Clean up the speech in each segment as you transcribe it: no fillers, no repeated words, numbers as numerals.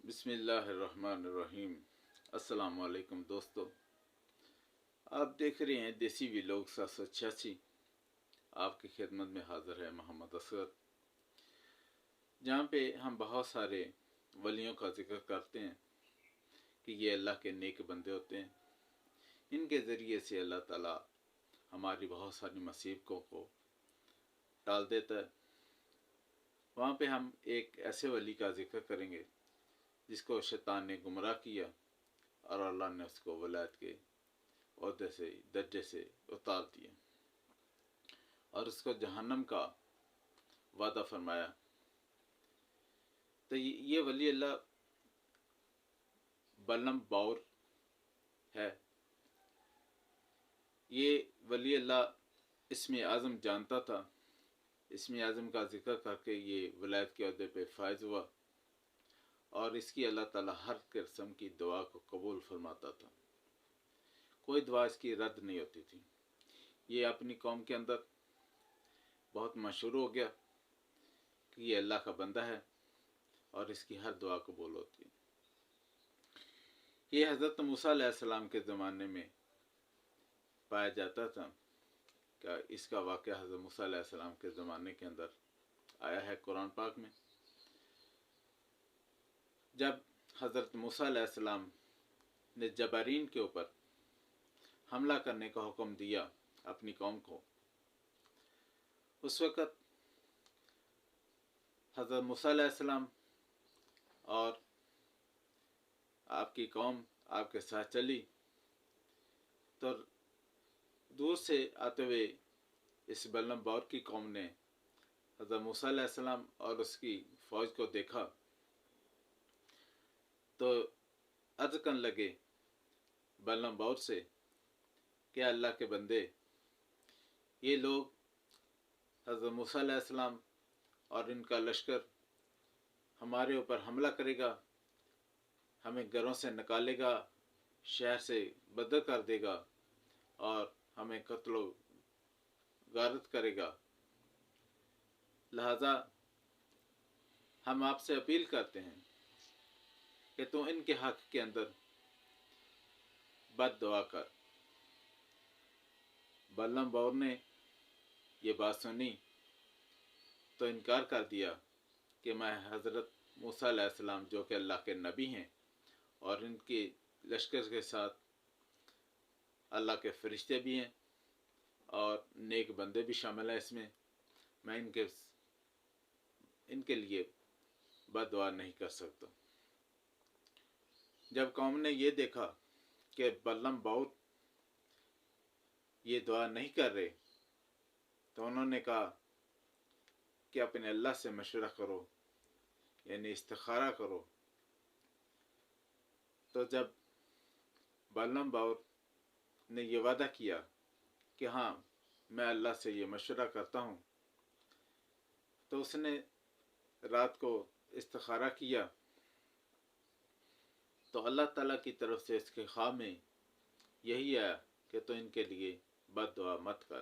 بسم اللہ الرحمن الرحیم۔ السلام علیکم دوستو، آپ دیکھ رہے ہیں دیسی ویلوگ 786۔ آپ کی خدمت میں حاضر ہے محمد اصغر، جہاں پہ ہم بہت سارے ولیوں کا ذکر کرتے ہیں کہ یہ اللہ کے نیک بندے ہوتے ہیں، ان کے ذریعے سے اللہ تعالیٰ ہماری بہت ساری مصیبتوں کو ٹال دیتا ہے۔ وہاں پہ ہم ایک ایسے ولی کا ذکر کریں گے جس کو شیطان نے گمراہ کیا اور اللہ نے اس کو ولایت کے عہدے سے درجے سے اتار دیا اور اس کو جہنم کا وعدہ فرمایا۔ تو یہ ولی اللہ بلم باور ہے۔ یہ ولی اللہ اسم اعظم جانتا تھا، اسم اعظم کا ذکر کر کے یہ ولایت کے عہدے پہ فائز ہوا، اور اس کی اللہ تعالیٰ ہر قسم کی دعا کو قبول فرماتا تھا، کوئی دعا اس کی رد نہیں ہوتی تھی۔ یہ اپنی قوم کے اندر بہت مشہور ہو گیا کہ یہ اللہ کا بندہ ہے اور اس کی ہر دعا قبول ہوتی ہے۔ یہ حضرت موسیٰ علیہ السلام کے زمانے میں پایا جاتا تھا کہ اس کا واقعہ حضرت موسیٰ علیہ السلام کے زمانے کے اندر آیا ہے قرآن پاک میں۔ جب حضرت موسیٰ علیہ السلام نے جبارین کے اوپر حملہ کرنے کا حکم دیا اپنی قوم کو، اس وقت حضرت موسیٰ علیہ السلام اور آپ کی قوم آپ کے ساتھ چلی، تو دور سے آتے ہوئے اس بلم باور کی قوم نے حضرت موسیٰ علیہ السلام اور اس کی فوج کو دیکھا تو عرض کرنے لگے بلم باور سے کہ اللہ کے بندے، یہ لوگ حضرت موسیٰ علیہ السلام اور ان کا لشکر ہمارے اوپر حملہ کرے گا، ہمیں گھروں سے نکالے گا، شہر سے بدر کر دے گا اور ہمیں قتل و غارت کرے گا۔ لہذا ہم آپ سے اپیل کرتے ہیں کہ تو ان کے حق کے اندر بد دعا کر۔ بلم باور نے یہ بات سنی تو انکار کر دیا کہ میں حضرت موسیٰ علیہ السلام جو کہ اللہ کے نبی ہیں اور ان کے لشکر کے ساتھ اللہ کے فرشتے بھی ہیں اور نیک بندے بھی شامل ہیں اس میں ان کے لیے بد دعا نہیں کر سکتا۔ جب قوم نے یہ دیکھا کہ بلم باور یہ دعا نہیں کر رہے تو انہوں نے کہا کہ اپنے اللہ سے مشورہ کرو، یعنی استخارہ کرو۔ تو جب بلم باور نے یہ وعدہ کیا کہ ہاں میں اللہ سے یہ مشورہ کرتا ہوں، تو اس نے رات کو استخارہ کیا تو اللہ تعالیٰ کی طرف سے اس کے خواب میں یہی آیا کہ تو ان کے لیے بد دعا مت کر۔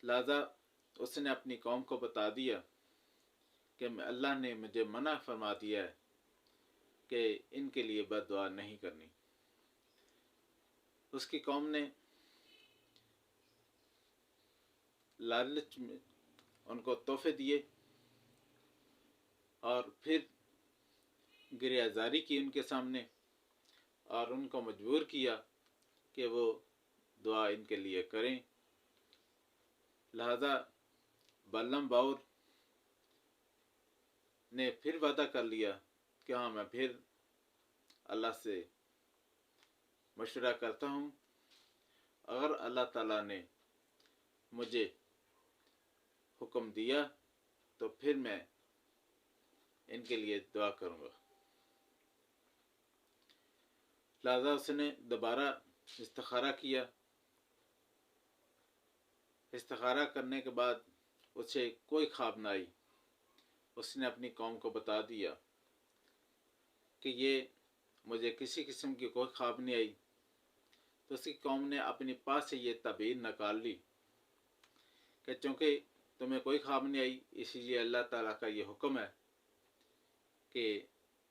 لہذا اس نے اپنی قوم کو بتا دیا کہ اللہ نے مجھے منع فرما دیا ہے کہ ان کے لیے بد دعا نہیں کرنی۔ اس کی قوم نے لالچ میں ان کو تحفے دیے اور پھر گریہ زاری کی ان کے سامنے اور ان کو مجبور کیا کہ وہ دعا ان کے لیے کریں۔ لہذا بلم باور نے پھر وعدہ کر لیا کہ ہاں میں پھر اللہ سے مشورہ کرتا ہوں، اگر اللہ تعالیٰ نے مجھے حکم دیا تو پھر میں ان کے لیے دعا کروں گا۔ لہذا اس نے دوبارہ استخارہ کیا۔ استخارہ کرنے کے بعد اسے کوئی خواب نہ آئی۔ اس نے اپنی قوم کو بتا دیا کہ یہ مجھے کسی قسم کی کوئی خواب نہیں آئی۔ تو اس کی قوم نے اپنی پاس سے یہ تعبیر نکال لی کہ چونکہ تمہیں کوئی خواب نہیں آئی، اسی لیے اللہ تعالیٰ کا یہ حکم ہے کہ